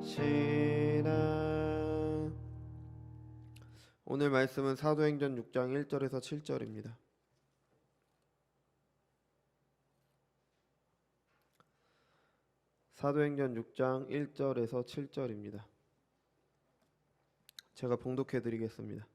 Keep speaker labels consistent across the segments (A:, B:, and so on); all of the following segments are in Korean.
A: 주사시나. 오늘 말씀은 사도행전 6장 1절에서 7절입니다. 사도행전 6장 1절에서 7절입니다. 제가 봉독해 드리겠습니다.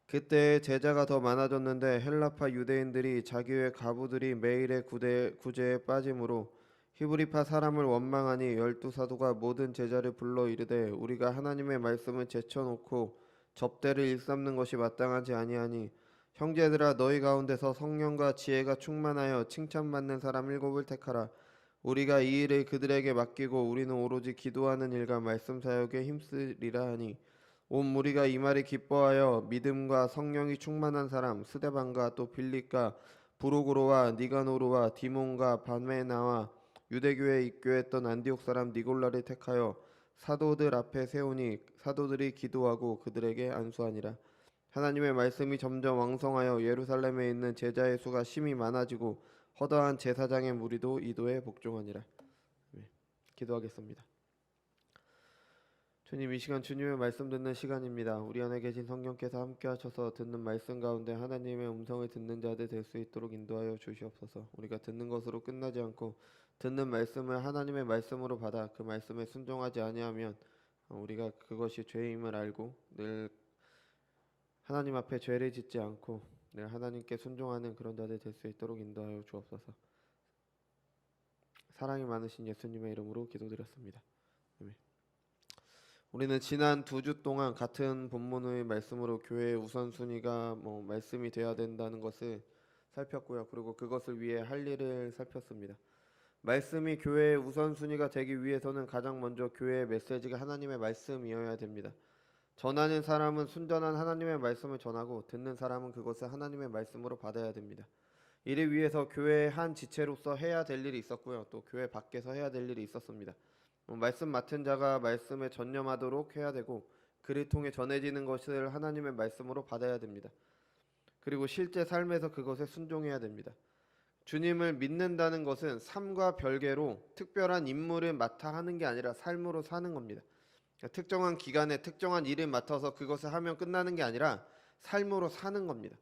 A: 그때 제자가 더 많아졌는데 헬라파 유대인들이 자기의 가부들이 매일의 구제에 빠짐으로 히브리파 사람을 원망하니 12사도가 모든 제자를 불러 이르되 우리가 하나님의 말씀을 제쳐놓고 접대를 일삼는 것이 마땅하지 아니하니 형제들아 너희 가운데서 성령과 지혜가 충만하여 칭찬받는 사람 7을 택하라. 우리가 이 일을 그들에게 맡기고 우리는 오로지 기도하는 일과 말씀 사역에 힘쓰리라 하니 온 무리가 이 말이 기뻐하여 믿음과 성령이 충만한 사람 스데반과 또 빌립과 브루고로와 니가노르와 디몬과 바메나와 유대교에 입교했던 안디옥 사람 니골라를 택하여 사도들 앞에 세우니 사도들이 기도하고 그들에게 안수하니라. 하나님의 말씀이 점점 왕성하여 예루살렘에 있는 제자의 수가 심히 많아지고 허다한 제사장의 무리도 이도에 복종하니라. 기도하겠습니다. 주님, 이 시간 주님의 말씀 듣는 시간입니다. 우리 안에 계신 성령께서 함께 하셔서 듣는 말씀 가운데 하나님의 음성을 듣는 자들 될 수 있도록 인도하여 주시옵소서. 우리가 듣는 것으로 끝나지 않고 듣는 말씀을 하나님의 말씀으로 받아 그 말씀에 순종하지 아니하면 우리가 그것이 죄임을 알고 늘 하나님 앞에 죄를 짓지 않고 늘 하나님께 순종하는 그런 자들 될 수 있도록 인도하여 주옵소서. 사랑이 많으신 예수님의 이름으로 기도드렸습니다. 아멘. 우리는 지난 2주 동안 같은 본문의 말씀으로 교회의 우선순위가 말씀이 되어야 된다는 것을 살폈고요. 그리고 그것을 위해 할 일을 살폈습니다. 말씀이 교회의 우선순위가 되기 위해서는 가장 먼저 교회의 메시지가 하나님의 말씀이어야 됩니다. 전하는 사람은 순전한 하나님의 말씀을 전하고 듣는 사람은 그것을 하나님의 말씀으로 받아야 됩니다. 이를 위해서 교회의 한 지체로서 해야 될 일이 있었고요. 또 교회 밖에서 해야 될 일이 있었습니다. 말씀 맡은 자가 말씀에 전념하도록 해야 되고 그를 통해 전해지는 것을 하나님의 말씀으로 받아야 됩니다. 그리고 실제 삶에서 그것에 순종해야 됩니다. 주님을 믿는다는 것은 삶과 별개로 특별한 임무를 맡아 하는 게 아니라 삶으로 사는 겁니다. 특정한 기간에 특정한 일을 맡아서 그것을 하면 끝나는 게 아니라 삶으로 사는 겁니다.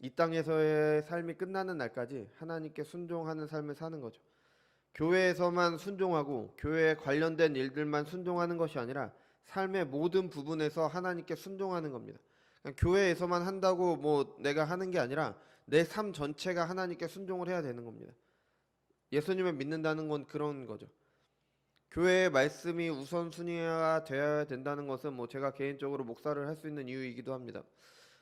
A: 이 땅에서의 삶이 끝나는 날까지 하나님께 순종하는 삶을 사는 거죠. 교회에서만 순종하고 교회에 관련된 일들만 순종하는 것이 아니라 삶의 모든 부분에서 하나님께 순종하는 겁니다. 교회에서만 한다고 내가 하는 게 아니라 내 삶 전체가 하나님께 순종을 해야 되는 겁니다. 예수님을 믿는다는 건 그런 거죠. 교회의 말씀이 우선순위가 되어야 된다는 것은 제가 개인적으로 목사를 할 수 있는 이유이기도 합니다.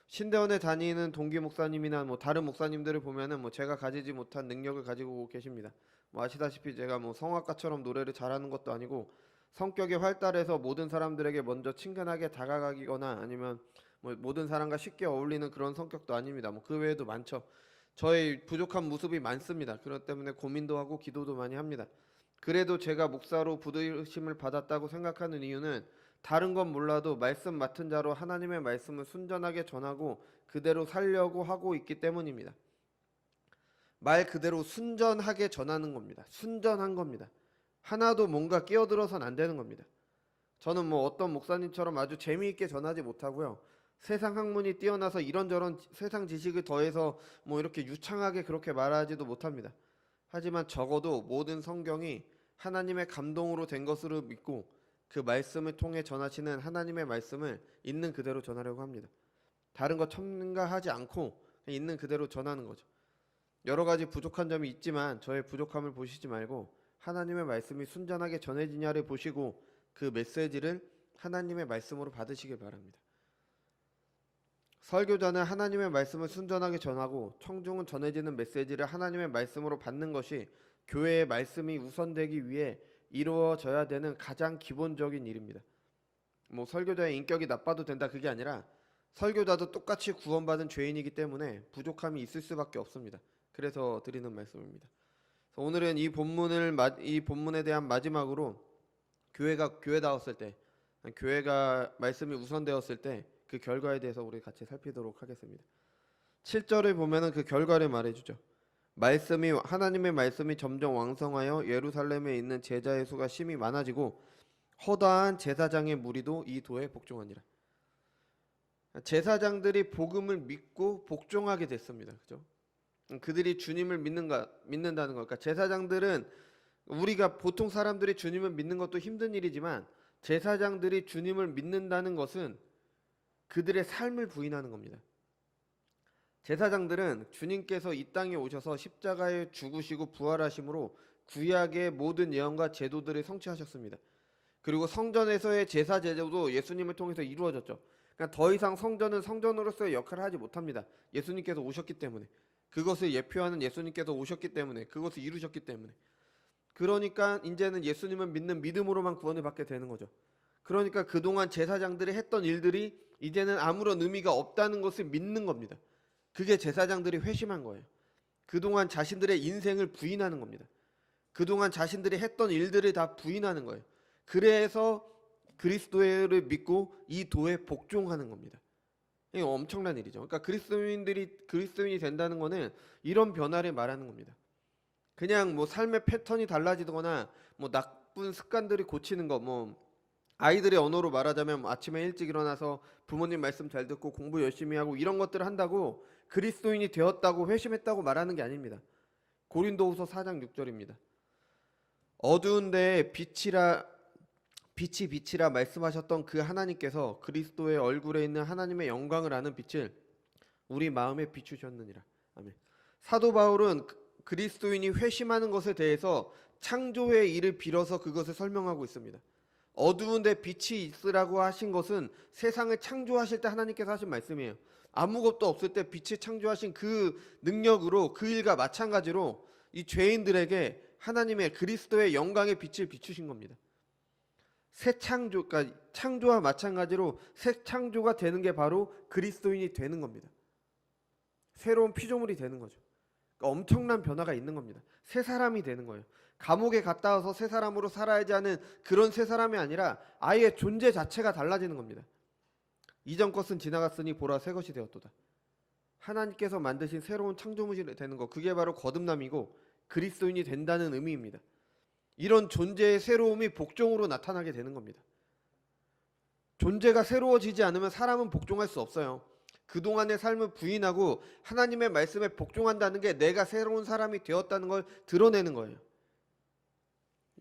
A: 신대원에 다니는 동기 목사님이나 다른 목사님들을 보면은 제가 가지지 못한 능력을 가지고 계십니다. 아시다시피 제가 성악가처럼 노래를 잘하는 것도 아니고 성격이 활달해서 모든 사람들에게 먼저 친근하게 다가가기거나 아니면 모든 사람과 쉽게 어울리는 그런 성격도 아닙니다. 그 외에도 많죠. 저의 부족한 모습이 많습니다. 그렇기 때문에 고민도 하고 기도도 많이 합니다. 그래도 제가 목사로 부르심을 받았다고 생각하는 이유는 다른 건 몰라도 말씀 맡은 자로 하나님의 말씀을 순전하게 전하고 그대로 살려고 하고 있기 때문입니다. 말 그대로 순전하게 전하는 겁니다. 순전한 겁니다. 하나도 뭔가 끼어들어서는 안 되는 겁니다. 저는 어떤 목사님처럼 아주 재미있게 전하지 못하고요. 세상 학문이 뛰어나서 이런저런 세상 지식을 더해서 이렇게 유창하게 그렇게 말하지도 못합니다. 하지만 적어도 모든 성경이 하나님의 감동으로 된 것으로 믿고 그 말씀을 통해 전하시는 하나님의 말씀을 있는 그대로 전하려고 합니다. 다른 거 첨가하지 않고 있는 그대로 전하는 거죠. 여러 가지 부족한 점이 있지만 저의 부족함을 보시지 말고 하나님의 말씀이 순전하게 전해지냐를 보시고 그 메시지를 하나님의 말씀으로 받으시길 바랍니다. 설교자는 하나님의 말씀을 순전하게 전하고 청중은 전해지는 메시지를 하나님의 말씀으로 받는 것이 교회의 말씀이 우선되기 위해 이루어져야 되는 가장 기본적인 일입니다. 설교자의 인격이 나빠도 된다 그게 아니라 설교자도 똑같이 구원받은 죄인이기 때문에 부족함이 있을 수밖에 없습니다. 그래서 드리는 말씀입니다. 오늘은 이 본문에 대한 마지막으로 교회가 교회다웠을 때, 교회가 말씀이 우선되었을 때 그 결과에 대해서 우리 같이 살피도록 하겠습니다. 7절을 보면은 그 결과를 말해주죠. 하나님의 말씀이 점점 왕성하여 예루살렘에 있는 제자의 수가 심히 많아지고 허다한 제사장의 무리도 이 도에 복종하니라. 제사장들이 복음을 믿고 복종하게 됐습니다. 그죠? 그들이 주님을 믿는다는 것. 그러니까 제사장들은 우리가 보통 사람들이 주님을 믿는 것도 힘든 일이지만 제사장들이 주님을 믿는다는 것은 그들의 삶을 부인하는 겁니다. 제사장들은 주님께서 이 땅에 오셔서 십자가에 죽으시고 부활하심으로 구약의 모든 예언과 제도들을 성취하셨습니다. 그리고 성전에서의 제사 제도도 예수님을 통해서 이루어졌죠. 그러니까 더 이상 성전은 성전으로서의 역할을 하지 못합니다. 예수님께서 오셨기 때문에. 그것을 예표하는 예수님께서 오셨기 때문에, 그것을 이루셨기 때문에. 그러니까 이제는 예수님을 믿는 믿음으로만 구원을 받게 되는 거죠. 그러니까 그동안 제사장들이 했던 일들이 이제는 아무런 의미가 없다는 것을 믿는 겁니다. 그게 제사장들이 회심한 거예요. 그동안 자신들의 인생을 부인하는 겁니다. 그동안 자신들이 했던 일들을 다 부인하는 거예요. 그래서 그리스도를 믿고 이 도에 복종하는 겁니다. 이게 엄청난 일이죠. 그러니까 그리스도인이 된다는 거는 이런 변화를 말하는 겁니다. 그냥 뭐 삶의 패턴이 달라지거나 뭐 나쁜 습관들이 고치는 거, 뭐 아이들의 언어로 말하자면 뭐 아침에 일찍 일어나서 부모님 말씀 잘 듣고 공부 열심히 하고 이런 것들을 한다고 그리스도인이 되었다고 회심했다고 말하는 게 아닙니다. 고린도후서 4장 6절입니다. 어두운 데에 빛이라 말씀하셨던 그 하나님께서 그리스도의 얼굴에 있는 하나님의 영광을 아는 빛을 우리 마음에 비추셨느니라. 아멘. 사도 바울은 그리스도인이 회심하는 것에 대해서 창조의 일을 빌어서 그것을 설명하고 있습니다. 어두운 데 빛이 있으라고 하신 것은 세상을 창조하실 때 하나님께서 하신 말씀이에요. 아무것도 없을 때 빛을 창조하신 그 능력으로 그 일과 마찬가지로 이 죄인들에게 하나님의 그리스도의 영광의 빛을 비추신 겁니다. 새 창조, 그러니까 창조와 마찬가지로 새 창조가 되는 게 바로 그리스도인이 되는 겁니다. 새로운 피조물이 되는 거죠. 그러니까 엄청난 변화가 있는 겁니다. 새 사람이 되는 거예요. 감옥에 갔다 와서 새 사람으로 살아야지 하는 그런 새 사람이 아니라 아예 존재 자체가 달라지는 겁니다. 이전 것은 지나갔으니 보라 새 것이 되었도다. 하나님께서 만드신 새로운 창조물이 되는 것, 그게 바로 거듭남이고 그리스도인이 된다는 의미입니다. 이런 존재의 새로움이 복종으로 나타나게 되는 겁니다. 존재가 새로워지지 않으면 사람은 복종할 수 없어요. 그동안의 삶을 부인하고 하나님의 말씀에 복종한다는 게 내가 새로운 사람이 되었다는 걸 드러내는 거예요.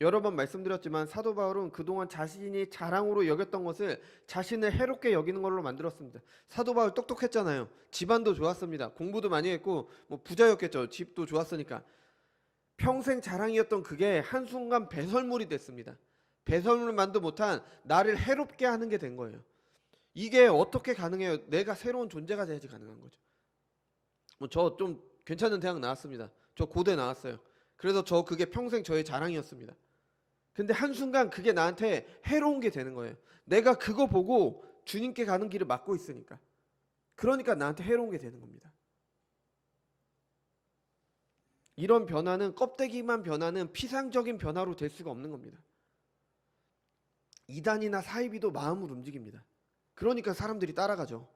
A: 여러 번 말씀드렸지만 사도 바울은 그동안 자신이 자랑으로 여겼던 것을 자신을 해롭게 여기는 걸로 만들었습니다. 사도 바울 똑똑했잖아요. 집안도 좋았습니다. 공부도 많이 했고 뭐 부자였겠죠. 집도 좋았으니까. 평생 자랑이었던 그게 한순간 배설물이 됐습니다. 배설물만도 못한 나를 해롭게 하는 게 된 거예요. 이게 어떻게 가능해요? 내가 새로운 존재가 돼야지 가능한 거죠. 저 좀 괜찮은 대학 나왔습니다. 저 고대 나왔어요. 그래서 저 그게 평생 저의 자랑이었습니다. 근데 한순간 그게 나한테 해로운 게 되는 거예요. 내가 그거 보고 주님께 가는 길을 막고 있으니까. 그러니까 나한테 해로운 게 되는 겁니다. 이런 변화는 껍데기만 변하는 피상적인 변화로 될 수가 없는 겁니다. 이단이나 사이비도 마음을 움직입니다. 그러니까 사람들이 따라가죠.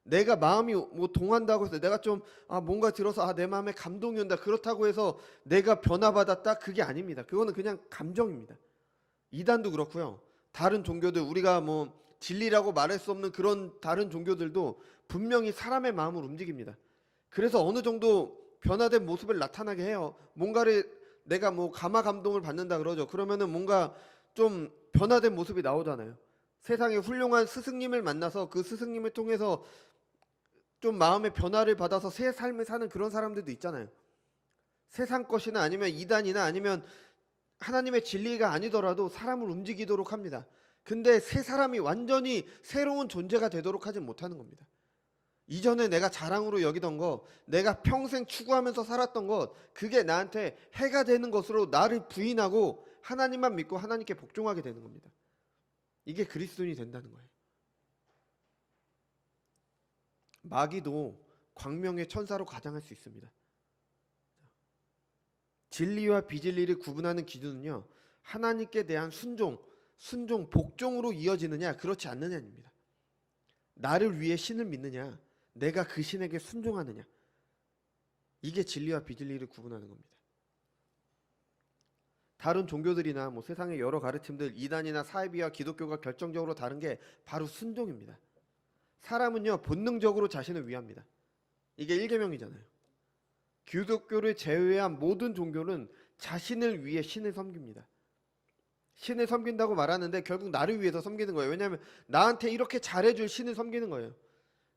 A: 내가 마음이 뭐 동한다고 해서 내가 좀 뭔가 들어서 내 마음에 감동이 온다 그렇다고 해서 내가 변화받았다 그게 아닙니다. 그거는 그냥 감정입니다. 이단도 그렇고요. 다른 종교들 우리가 뭐 진리라고 말할 수 없는 그런 다른 종교들도 분명히 사람의 마음을 움직입니다. 그래서 어느 정도 변화된 모습을 나타나게 해요. 뭔가를 내가 뭐 감화 감동을 받는다 그러죠. 그러면은 뭔가 좀 변화된 모습이 나오잖아요. 세상에 훌륭한 스승님을 만나서 그 스승님을 통해서 좀 마음의 변화를 받아서 새 삶을 사는 그런 사람들도 있잖아요. 세상 것이나 아니면 이단이나 아니면 하나님의 진리가 아니더라도 사람을 움직이도록 합니다. 근데 새 사람이 완전히 새로운 존재가 되도록 하진 못하는 겁니다. 이전에 내가 자랑으로 여기던 거, 내가 평생 추구하면서 살았던 것, 그게 나한테 해가 되는 것으로 나를 부인하고 하나님만 믿고 하나님께 복종하게 되는 겁니다. 이게 그리스도인이 된다는 거예요. 마귀도 광명의 천사로 가장할 수 있습니다. 진리와 비진리를 구분하는 기준은요, 하나님께 대한 순종, 복종으로 이어지느냐 그렇지 않느냐입니다. 나를 위해 신을 믿느냐, 내가 그 신에게 순종하느냐. 이게 진리와 비진리를 구분하는 겁니다. 다른 종교들이나 뭐 세상의 여러 가르침들, 이단이나 사이비와 기독교가 결정적으로 다른 게 바로 순종입니다. 사람은요 본능적으로 자신을 위합니다. 이게 일계명이잖아요. 기독교를 제외한 모든 종교는 자신을 위해 신을 섬깁니다. 신을 섬긴다고 말하는데 결국 나를 위해서 섬기는 거예요. 왜냐하면 나한테 이렇게 잘해줄 신을 섬기는 거예요.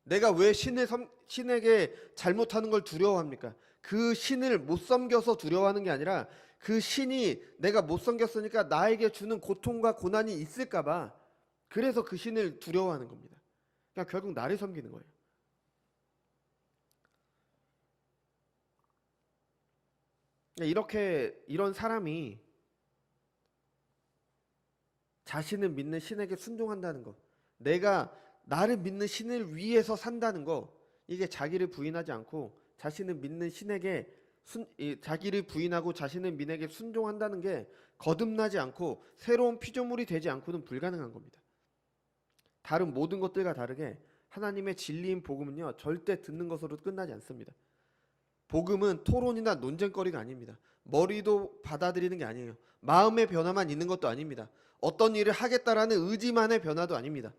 A: 내가 왜 신에게 잘못하는 걸 두려워합니까? 그 신을 못 섬겨서 두려워하는 게 아니라 그 신이 내가 못 섬겼으니까 나에게 주는 고통과 고난이 있을까봐 그래서 그 신을 두려워하는 겁니다. 그러니까 결국 나를 섬기는 거예요. 이런 사람이 자신을 믿는 신에게 순종한다는 것, 내가 나를 믿는 신을 위해서 산다는 것, 이게 자기를 부인하지 않고 자신을 믿는 신에게 자기를 부인하고 자신을 믿에게 순종한다는 게 거듭나지 않고 새로운 피조물이 되지 않고는 불가능한 겁니다. 다른 모든 것들과 다르게 하나님의 진리인 복음은요 절대 듣는 것으로 끝나지 않습니다. 복음은 토론이나 논쟁거리가 아닙니다. 머리도 받아들이는 게 아니에요. 마음의 변화만 있는 것도 아닙니다. 어떤 일을 하겠다라는 의지만의 변화도 아닙니다.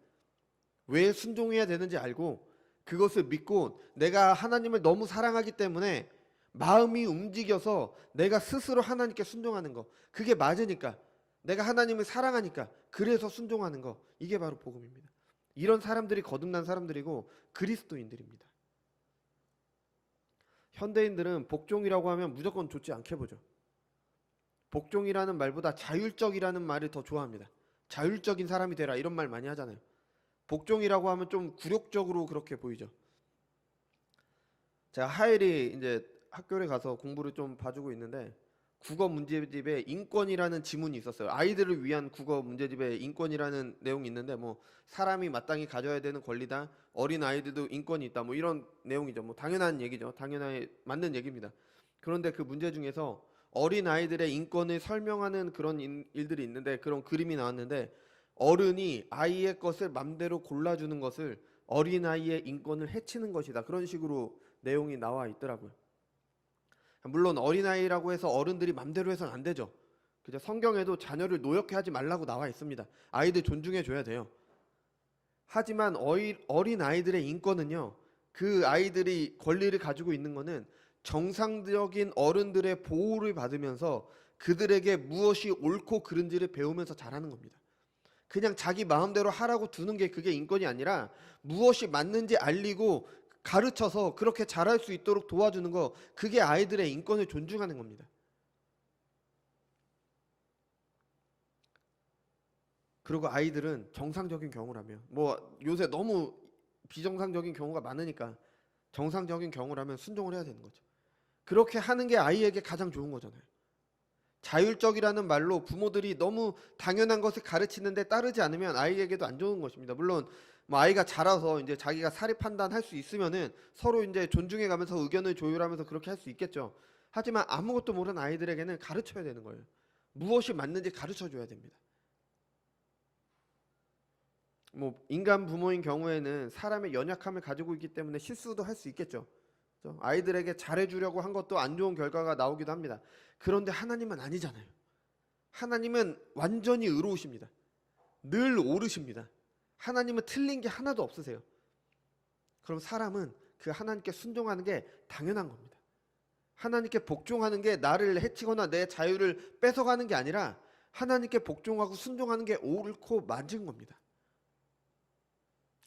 A: 왜 순종해야 되는지 알고 그것을 믿고 내가 하나님을 너무 사랑하기 때문에 마음이 움직여서 내가 스스로 하나님께 순종하는 거, 그게 맞으니까, 내가 하나님을 사랑하니까 그래서 순종하는 거, 이게 바로 복음입니다. 이런 사람들이 거듭난 사람들이고 그리스도인들입니다. 현대인들은 복종이라고 하면 무조건 좋지 않게 보죠. 복종이라는 말보다 자율적이라는 말을 더 좋아합니다. 자율적인 사람이 되라 이런 말 많이 하잖아요. 복종이라고 하면 좀 굴욕적으로 그렇게 보이죠. 제가 하엘이 이제 학교에 가서 공부를 좀 봐주고 있는데 국어 문제집에 인권이라는 지문이 있었어요. 아이들을 위한 국어 문제집에 인권이라는 내용이 있는데 뭐 사람이 마땅히 가져야 되는 권리다, 어린 아이들도 인권이 있다, 뭐 이런 내용이죠. 뭐 당연한 얘기죠. 당연히 맞는 얘기입니다. 그런데 그 문제 중에서 어린 아이들의 인권을 설명하는 그런 일들이 있는데, 그런 그림이 나왔는데 어른이 아이의 것을 맘대로 골라주는 것을 어린아이의 인권을 해치는 것이다, 그런 식으로 내용이 나와 있더라고요. 물론 어린아이라고 해서 어른들이 맘대로 해서는 안 되죠. 그죠? 성경에도 자녀를 노엽게 하지 말라고 나와 있습니다. 아이들 존중해 줘야 돼요. 하지만 어린아이들의 인권은요, 그 아이들이 권리를 가지고 있는 거는 정상적인 어른들의 보호를 받으면서 그들에게 무엇이 옳고 그른지를 배우면서 자라는 겁니다. 그냥 자기 마음대로 하라고 두는 게 그게 인권이 아니라 무엇이 맞는지 알리고 가르쳐서 그렇게 잘할 수 있도록 도와주는 거, 그게 아이들의 인권을 존중하는 겁니다. 그리고 아이들은 정상적인 경우라면, 뭐 요새 너무 비정상적인 경우가 많으니까 정상적인 경우라면 순종을 해야 되는 거죠. 그렇게 하는 게 아이에게 가장 좋은 거잖아요. 자율적이라는 말로 부모들이 너무 당연한 것을 가르치는데 따르지 않으면 아이에게도 안 좋은 것입니다. 물론 뭐 아이가 자라서 이제 자기가 사리 판단할 수 있으면은 서로 이제 존중해 가면서 의견을 조율하면서 그렇게 할 수 있겠죠. 하지만 아무것도 모르는 아이들에게는 가르쳐야 되는 거예요. 무엇이 맞는지 가르쳐 줘야 됩니다. 뭐 인간 부모인 경우에는 사람의 연약함을 가지고 있기 때문에 실수도 할 수 있겠죠. 아이들에게 잘해주려고 한 것도 안 좋은 결과가 나오기도 합니다. 그런데 하나님은 아니잖아요. 하나님은 완전히 의로우십니다. 늘 옳으십니다. 하나님은 틀린 게 하나도 없으세요. 그럼 사람은 그 하나님께 순종하는 게 당연한 겁니다. 하나님께 복종하는 게 나를 해치거나 내 자유를 뺏어가는 게 아니라 하나님께 복종하고 순종하는 게 옳고 맞은 겁니다.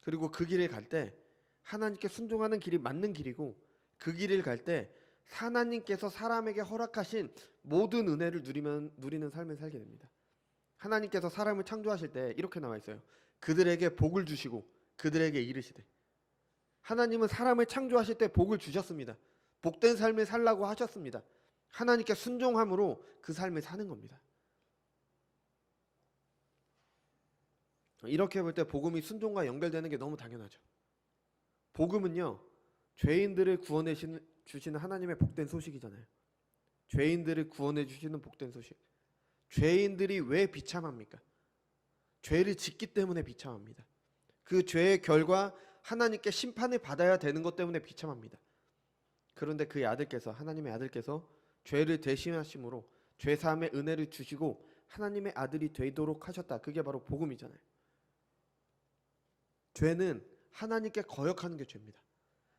A: 그리고 그 길을 갈 때 하나님께 순종하는 길이 맞는 길이고, 그 길을 갈 때 하나님께서 사람에게 허락하신 모든 은혜를 누리는 삶을 살게 됩니다. 하나님께서 사람을 창조하실 때 이렇게 나와 있어요. 그들에게 복을 주시고 그들에게 이르시되. 하나님은 사람을 창조하실 때 복을 주셨습니다. 복된 삶을 살라고 하셨습니다. 하나님께 순종함으로 그 삶을 사는 겁니다. 이렇게 볼 때 복음이 순종과 연결되는 게 너무 당연하죠. 복음은요, 죄인들을 구원해 주시는 하나님의 복된 소식이잖아요. 죄인들을 구원해 주시는 복된 소식. 죄인들이 왜 비참합니까? 죄를 짓기 때문에 비참합니다. 그 죄의 결과 하나님께 심판을 받아야 되는 것 때문에 비참합니다. 그런데 그의 아들께서, 하나님의 아들께서 죄를 대신하심으로 죄 사함의 은혜를 주시고 하나님의 아들이 되도록 하셨다. 그게 바로 복음이잖아요. 죄는 하나님께 거역하는 게 죄입니다.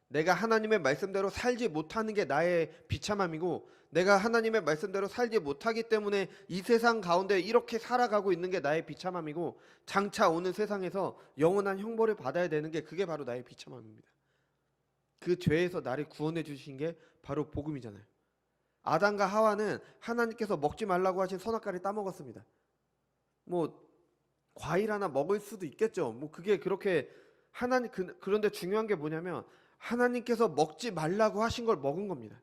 A: 내가 하나님의 말씀대로 살지 못하는 게 나의 비참함이고, 내가 하나님의 말씀대로 살지 못하기 때문에 이 세상 가운데 이렇게 살아가고 있는 게 나의 비참함이고, 장차 오는 세상에서 영원한 형벌을 받아야 되는 게, 그게 바로 나의 비참함입니다. 그 죄에서 나를 구원해 주신 게 바로 복음이잖아요. 아담과 하와는 하나님께서 먹지 말라고 하신 선악과를 따먹었습니다. 뭐 과일 하나 먹을 수도 있겠죠. 뭐 그게 그렇게 하나님, 그런데 중요한 게 뭐냐면 하나님께서 먹지 말라고 하신 걸 먹은 겁니다.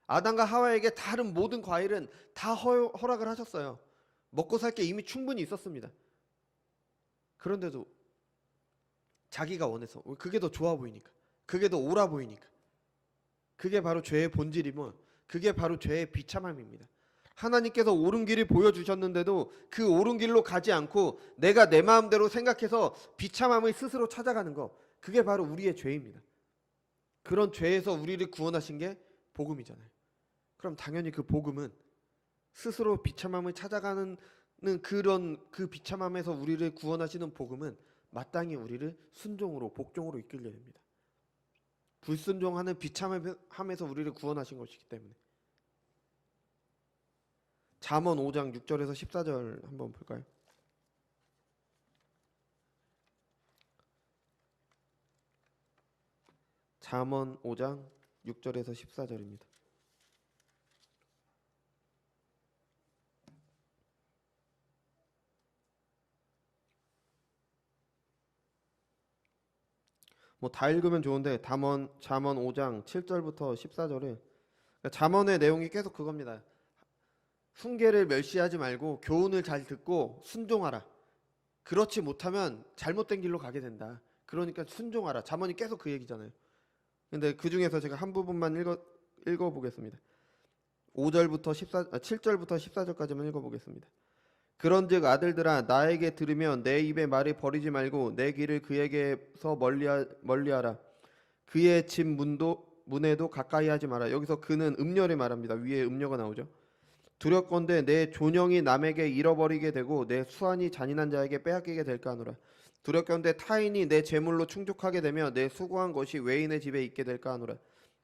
A: 아담과 하와에게 다른 모든 과일은 다 허락을 하셨어요. 먹고 살 게 이미 충분히 있었습니다. 그런데도 자기가 원해서, 그게 더 좋아 보이니까, 그게 더 옳아 보이니까, 그게 바로 죄의 본질이며 그게 바로 죄의 비참함입니다. 하나님께서 옳은 길을 보여주셨는데도 그 옳은 길로 가지 않고 내가 내 마음대로 생각해서 비참함을 스스로 찾아가는 거, 그게 바로 우리의 죄입니다. 그런 죄에서 우리를 구원하신 게 복음이잖아요. 그럼 당연히 그 복음은 스스로 비참함을 찾아가는 그런 그 비참함에서 우리를 구원하시는 복음은 마땅히 우리를 순종으로, 복종으로 이끌게 됩니다. 불순종하는 비참함에서 우리를 구원하신 것이기 때문에. 잠언 5장 6절에서 14절 한번 볼까요? 잠언 5장 6절에서 14절입니다. 뭐 다 읽으면 좋은데 잠언 5장 7절부터 14절에, 잠언의 내용이 계속 그겁니다. 훈계를 멸시하지 말고 교훈을 잘 듣고 순종하라. 그렇지 못하면 잘못된 길로 가게 된다. 그러니까 순종하라. 잠언이 계속 그 얘기잖아요. 근데 그 중에서 제가 한 부분만 읽어보겠습니다. 7절부터 14절까지만 읽어보겠습니다. 그런즉 아들들아, 나에게 들으면 내 입의 말을 버리지 말고 내 길을 그에게서 멀리하라. 그의 집 문에도 가까이 하지 마라. 여기서 그는 음녀를 말합니다. 위에 음녀가 나오죠. 두렵건대 내 존영이 남에게 잃어버리게 되고 내 수완이 잔인한 자에게 빼앗기게 될까 하노라. 두렵건대 타인이 내 재물로 충족하게 되며 내 수고한 것이 외인의 집에 있게 될까 하노라.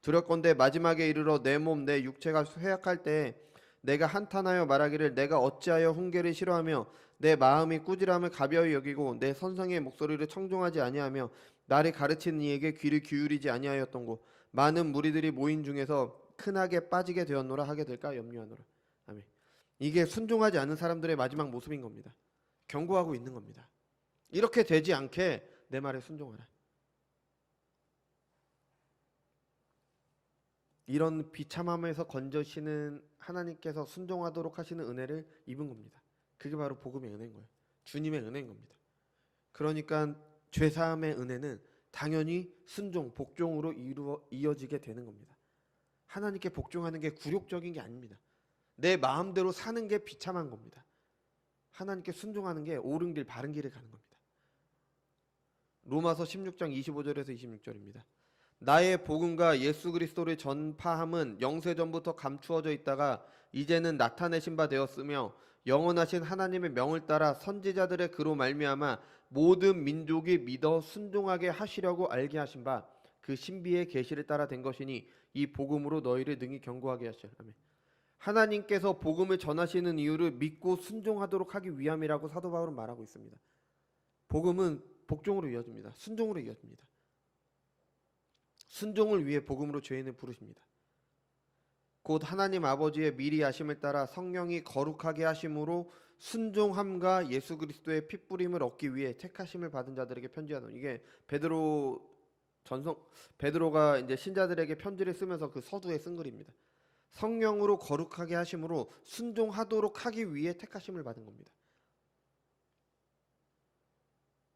A: 두렵건대 마지막에 이르러 내 몸 내 육체가 쇠약할 때에 내가 한탄하여 말하기를 내가 어찌하여 훈계를 싫어하며 내 마음이 꾸지람을 가벼이 여기고 내 선생의 목소리를 청종하지 아니하며 나를 가르치는 이에게 귀를 기울이지 아니하였던고. 많은 무리들이 모인 중에서 큰악에 빠지게 되었노라 하게 될까 염려하노라. 아멘. 이게 순종하지 않는 사람들의 마지막 모습인 겁니다. 경고하고 있는 겁니다. 이렇게 되지 않게 내 말에 순종하라. 이런 비참함에서 건져시는 하나님께서 순종하도록 하시는 은혜를 입은 겁니다. 그게 바로 복음의 은혜인 거예요. 주님의 은혜인 겁니다. 그러니까 죄사함의 은혜는 당연히 순종, 복종으로 이어지게 되는 겁니다. 하나님께 복종하는 게 굴욕적인 게 아닙니다. 내 마음대로 사는 게 비참한 겁니다. 하나님께 순종하는 게 옳은 길, 바른 길을 가는 겁니다. 로마서 16장 25절에서 26절입니다. 나의 복음과 예수 그리스도를 전파함은 영세전부터 감추어져 있다가 이제는 나타내신 바 되었으며 영원하신 하나님의 명을 따라 선지자들의 그로 말미암아 모든 민족이 믿어 순종하게 하시려고 알게 하신 바 그 신비의 계시를 따라 된 것이니 이 복음으로 너희를 능히 견고하게 하시라. 아멘. 하나님께서 복음을 전하시는 이유를 믿고 순종하도록 하기 위함이라고 사도 바울은 말하고 있습니다. 복음은 복종으로 이어집니다. 순종으로 이어집니다. 순종을 위해 복음으로 죄인을 부르십니다. 곧 하나님 아버지의 미리 아심을 따라 성령이 거룩하게 하심으로 순종함과 예수 그리스도의 핏부림을 얻기 위해 택하심을 받은 자들에게 편지하노니. 이게 베드로가 이제 신자들에게 편지를 쓰면서 그 서두에 쓴 글입니다. 성령으로 거룩하게 하심으로 순종하도록 하기 위해 택하심을 받은 겁니다.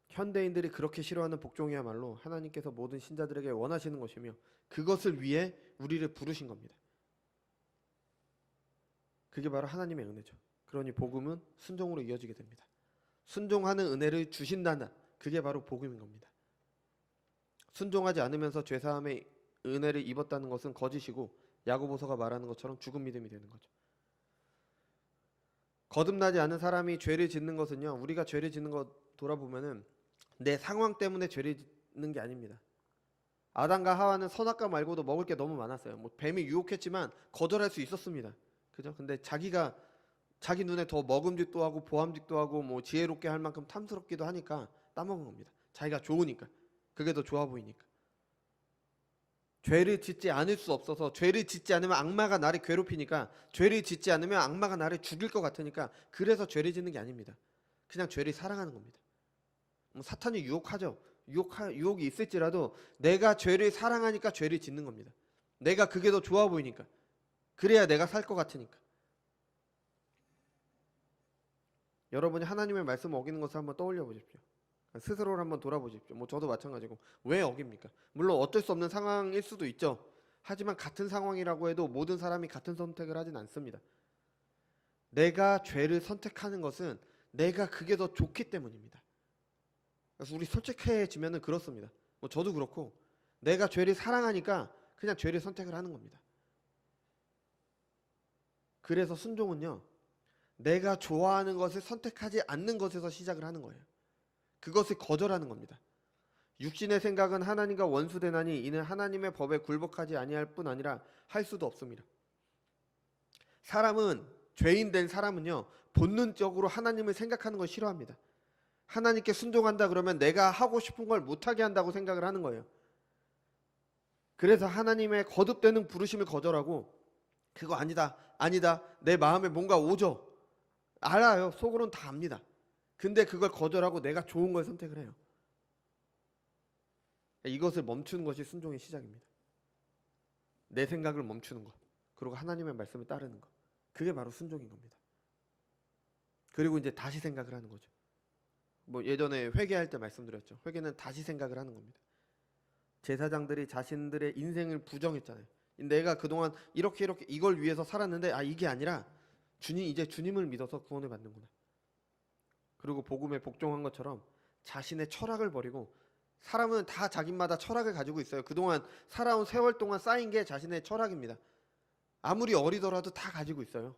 A: 현대인들이 그렇게 싫어하는 복종이야말로 하나님께서 모든 신자들에게 원하시는 것이며 그것을 위해 우리를 부르신 겁니다. 그게 바로 하나님의 은혜죠. 그러니 복음은 순종으로 이어지게 됩니다. 순종하는 은혜를 주신다는, 그게 바로 복음인 겁니다. 순종하지 않으면서 죄사함의 은혜를 입었다는 것은 거짓이고 야고보서가 말하는 것처럼 죽은 믿음이 되는 거죠. 거듭나지 않은 사람이 죄를 짓는 것은요, 우리가 죄를 짓는 거 돌아보면은 내 상황 때문에 죄를 짓는 게 아닙니다. 아담과 하와는 선악과 말고도 먹을 게 너무 많았어요. 뭐 뱀이 유혹했지만 거절할 수 있었습니다. 그죠? 근데 자기가 자기 눈에 더 먹음직도 하고 보암직도 하고 뭐 지혜롭게 할 만큼 탐스럽기도 하니까 따먹은 겁니다. 자기가 좋으니까. 그게 더 좋아 보이니까. 죄를 짓지 않을 수 없어서, 죄를 짓지 않으면 악마가 나를 괴롭히니까, 죄를 짓지 않으면 악마가 나를 죽일 것 같으니까, 그래서 죄를 짓는 게 아닙니다. 그냥 죄를 사랑하는 겁니다. 뭐 사탄이 유혹하죠. 유혹이 있을지라도 내가 죄를 사랑하니까 죄를 짓는 겁니다. 내가 그게 더 좋아 보이니까. 그래야 내가 살 것 같으니까. 여러분이 하나님의 말씀을 어기는 것을 한번 떠올려 보십시오. 스스로를 한번 돌아보십시오. 뭐 저도 마찬가지고 왜 어깁니까? 물론 어쩔 수 없는 상황일 수도 있죠. 하지만 같은 상황이라고 해도 모든 사람이 같은 선택을 하진 않습니다. 내가 죄를 선택하는 것은 내가 그게 더 좋기 때문입니다. 그래서 우리 솔직해지면은 그렇습니다. 뭐 저도 그렇고 내가 죄를 사랑하니까 그냥 죄를 선택을 하는 겁니다. 그래서 순종은요, 내가 좋아하는 것을 선택하지 않는 것에서 시작을 하는 거예요. 그것을 거절하는 겁니다. 육신의 생각은 하나님과 원수되나니 이는 하나님의 법에 굴복하지 아니할 뿐 아니라 할 수도 없습니다. 사람은, 죄인 된 사람은요, 본능적으로 하나님을 생각하는 걸 싫어합니다. 하나님께 순종한다 그러면 내가 하고 싶은 걸 못하게 한다고 생각을 하는 거예요. 그래서 하나님의 거듭되는 부르심을 거절하고, 그거 아니다, 아니다, 내 마음에 뭔가 오죠. 알아요. 속으로는 다 압니다. 근데 그걸 거절하고 내가 좋은 걸 선택을 해요. 이것을 멈추는 것이 순종의 시작입니다. 내 생각을 멈추는 것, 그리고 하나님의 말씀을 따르는 것, 그게 바로 순종인 겁니다. 그리고 이제 다시 생각을 하는 거죠. 뭐 예전에 회개할 때 말씀드렸죠. 회개는 다시 생각을 하는 겁니다. 제사장들이 자신들의 인생을 부정했잖아요. 내가 그동안 이렇게 이걸 위해서 살았는데 이게 아니라 이제 주님을 믿어서 구원을 받는구나. 그리고 복음에 복종한 것처럼 자신의 철학을 버리고, 사람은 다 자기마다 철학을 가지고 있어요. 그동안 살아온 세월 동안 쌓인 게 자신의 철학입니다. 아무리 어리더라도 다 가지고 있어요.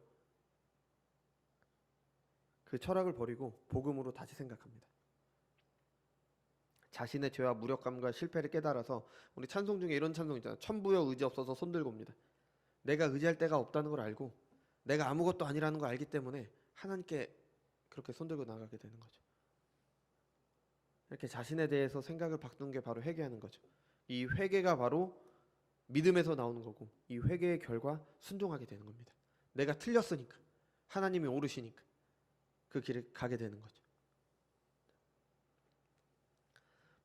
A: 그 철학을 버리고 복음으로 다시 생각합니다. 자신의 죄와 무력감과 실패를 깨달아서, 우리 찬송 중에 이런 찬송 있잖아요. 천부여 의지 없어서 손들고입니다. 내가 의지할 데가 없다는 걸 알고 내가 아무것도 아니라는 걸 알기 때문에 하나님께 그렇게 손들고 나가게 되는 거죠. 이렇게 자신에 대해서 생각을 바꾸는 게 바로 회개하는 거죠. 이 회개가 바로 믿음에서 나오는 거고, 이 회개의 결과 순종하게 되는 겁니다. 내가 틀렸으니까, 하나님이 옳으시니까 그 길을 가게 되는 거죠.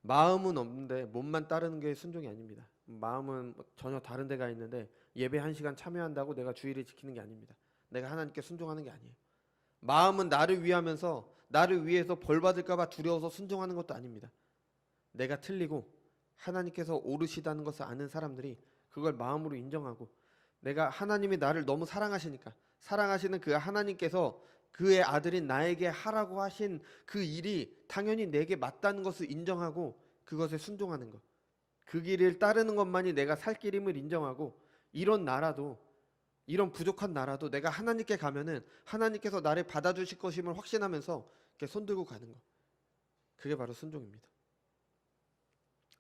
A: 마음은 없는데 몸만 따르는 게 순종이 아닙니다. 마음은 전혀 다른 데가 있는데 예배 1시간 참여한다고 내가 주의를 지키는 게 아닙니다. 내가 하나님께 순종하는 게 아니에요. 마음은 나를 위하면서 나를 위해서 벌 받을까 봐 두려워서 순종하는 것도 아닙니다. 내가 틀리고 하나님께서 옳으시다는 것을 아는 사람들이 그걸 마음으로 인정하고, 내가 하나님이 나를 너무 사랑하시니까, 사랑하시는 그 하나님께서 그의 아들인 나에게 하라고 하신 그 일이 당연히 내게 맞다는 것을 인정하고 그것에 순종하는 것, 그 길을 따르는 것만이 내가 살 길임을 인정하고, 이런 나라도, 이런 부족한 나라도 내가 하나님께 가면은 하나님께서 나를 받아주실 것임을 확신하면서 이렇게 손들고 가는 것, 그게 바로 순종입니다.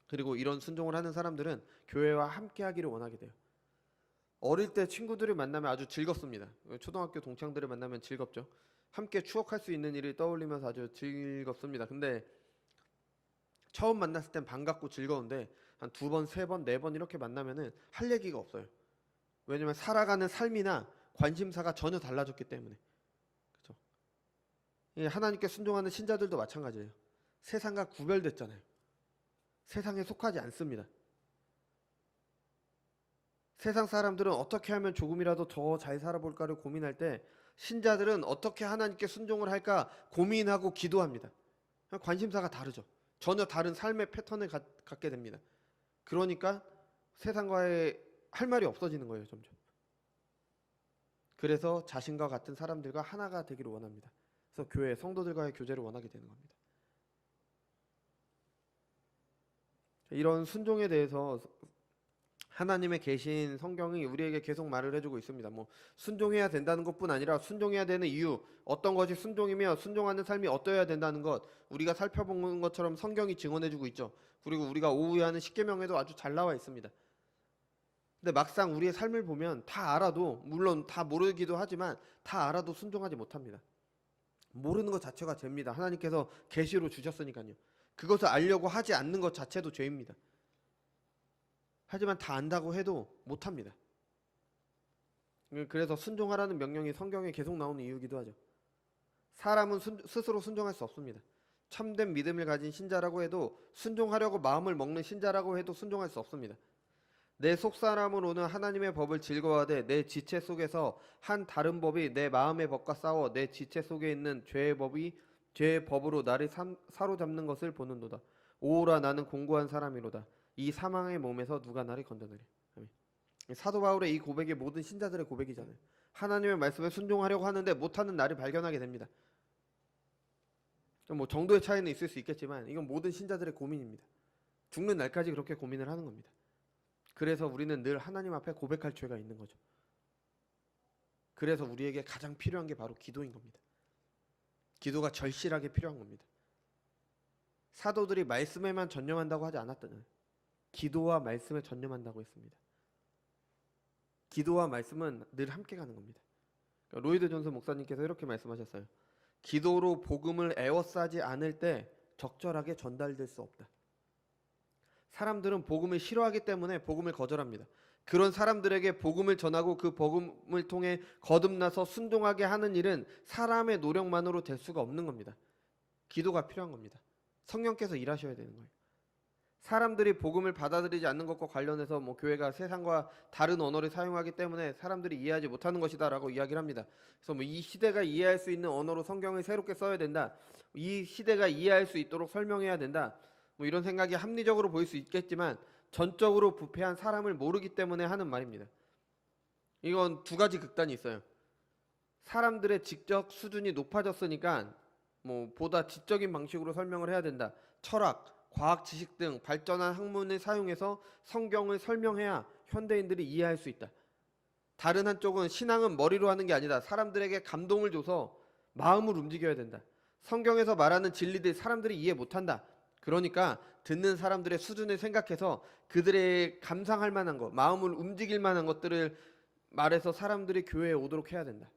A: 그리고 이런 순종을 하는 사람들은 교회와 함께 하기를 원하게 돼요. 어릴 때 친구들을 만나면 아주 즐겁습니다. 초등학교 동창들을 만나면 즐겁죠. 함께 추억할 수 있는 일을 떠올리면서 아주 즐겁습니다. 근데 처음 만났을 땐 반갑고 즐거운데 한 2번, 3번, 4번 이렇게 만나면은 할 얘기가 없어요. 왜냐면 살아가는 삶이나 관심사가 전혀 달라졌기 때문에. 그렇죠? 하나님께 순종하는 신자들도 마찬가지예요. 세상과 구별됐잖아요. 세상에 속하지 않습니다. 세상 사람들은 어떻게 하면 조금이라도 더 잘 살아볼까를 고민할 때, 신자들은 어떻게 하나님께 순종을 할까 고민하고 기도합니다. 관심사가 다르죠. 전혀 다른 삶의 패턴을 갖게 됩니다. 그러니까 세상과의 할 말이 없어지는 거예요, 점점. 그래서 자신과 같은 사람들과 하나가 되기를 원합니다. 그래서 교회 성도들과의 교제를 원하게 되는 겁니다. 이런 순종에 대해서 하나님의 계신 성경이 우리에게 계속 말을 해주고 있습니다. 뭐 순종해야 된다는 것뿐 아니라 순종해야 되는 이유, 어떤 것이 순종이며 순종하는 삶이 어떠해야 된다는 것, 우리가 살펴본 것처럼 성경이 증언해주고 있죠. 그리고 우리가 오후에 하는 십계명에도 아주 잘 나와 있습니다. 근데 막상 우리의 삶을 보면 다 알아도, 물론 다 모르기도 하지만 다 알아도 순종하지 못합니다. 모르는 것 자체가 죄입니다. 하나님께서 계시로 주셨으니까요. 그것을 알려고 하지 않는 것 자체도 죄입니다. 하지만 다 안다고 해도 못합니다. 그래서 순종하라는 명령이 성경에 계속 나오는 이유이기도 하죠. 사람은 스스로 순종할 수 없습니다. 참된 믿음을 가진 신자라고 해도, 순종하려고 마음을 먹는 신자라고 해도 순종할 수 없습니다. 내 속사람으로는 하나님의 법을 즐거워하되 내 지체 속에서 한 다른 법이 내 마음의 법과 싸워 내 지체 속에 있는 죄의 법으로 나를 사로잡는 것을 보는도다. 오호라, 나는 공고한 사람이로다. 이 사망의 몸에서 누가 나를 건져내리. 사도 바울의 이 고백이 모든 신자들의 고백이잖아요. 하나님의 말씀에 순종하려고 하는데 못하는 나를 발견하게 됩니다. 뭐 정도의 차이는 있을 수 있겠지만 이건 모든 신자들의 고민입니다. 죽는 날까지 그렇게 고민을 하는 겁니다. 그래서 우리는 늘 하나님 앞에 고백할 죄가 있는 거죠. 그래서 우리에게 가장 필요한 게 바로 기도인 겁니다. 기도가 절실하게 필요한 겁니다. 사도들이 말씀에만 전념한다고 하지 않았잖아요. 기도와 말씀에 전념한다고 했습니다. 기도와 말씀은 늘 함께 가는 겁니다. 로이드 존슨 목사님께서 이렇게 말씀하셨어요. 기도로 복음을 에워싸지 않을 때 적절하게 전달될 수 없다. 사람들은 복음을 싫어하기 때문에 복음을 거절합니다. 그런 사람들에게 복음을 전하고 그 복음을 통해 거듭나서 순종하게 하는 일은 사람의 노력만으로 될 수가 없는 겁니다. 기도가 필요한 겁니다. 성령께서 일하셔야 되는 거예요. 사람들이 복음을 받아들이지 않는 것과 관련해서 뭐 교회가 세상과 다른 언어를 사용하기 때문에 사람들이 이해하지 못하는 것이다라고 이야기를 합니다. 그래서 뭐 이 시대가 이해할 수 있는 언어로 성경을 새롭게 써야 된다. 이 시대가 이해할 수 있도록 설명해야 된다. 뭐 이런 생각이 합리적으로 보일 수 있겠지만 전적으로 부패한 사람을 모르기 때문에 하는 말입니다. 이건 두 가지 극단이 있어요. 사람들의 지적 수준이 높아졌으니까 뭐 보다 지적인 방식으로 설명을 해야 된다. 철학, 과학 지식 등 발전한 학문을 사용해서 성경을 설명해야 현대인들이 이해할 수 있다. 다른 한쪽은 신앙은 머리로 하는 게 아니다. 사람들에게 감동을 줘서 마음을 움직여야 된다. 성경에서 말하는 진리들 사람들이 이해 못한다. 그러니까 듣는 사람들의 수준을 생각해서 그들의 감상할 만한 것, 마음을 움직일 만한 것들을 말해서 사람들이 교회에 오도록 해야 된다.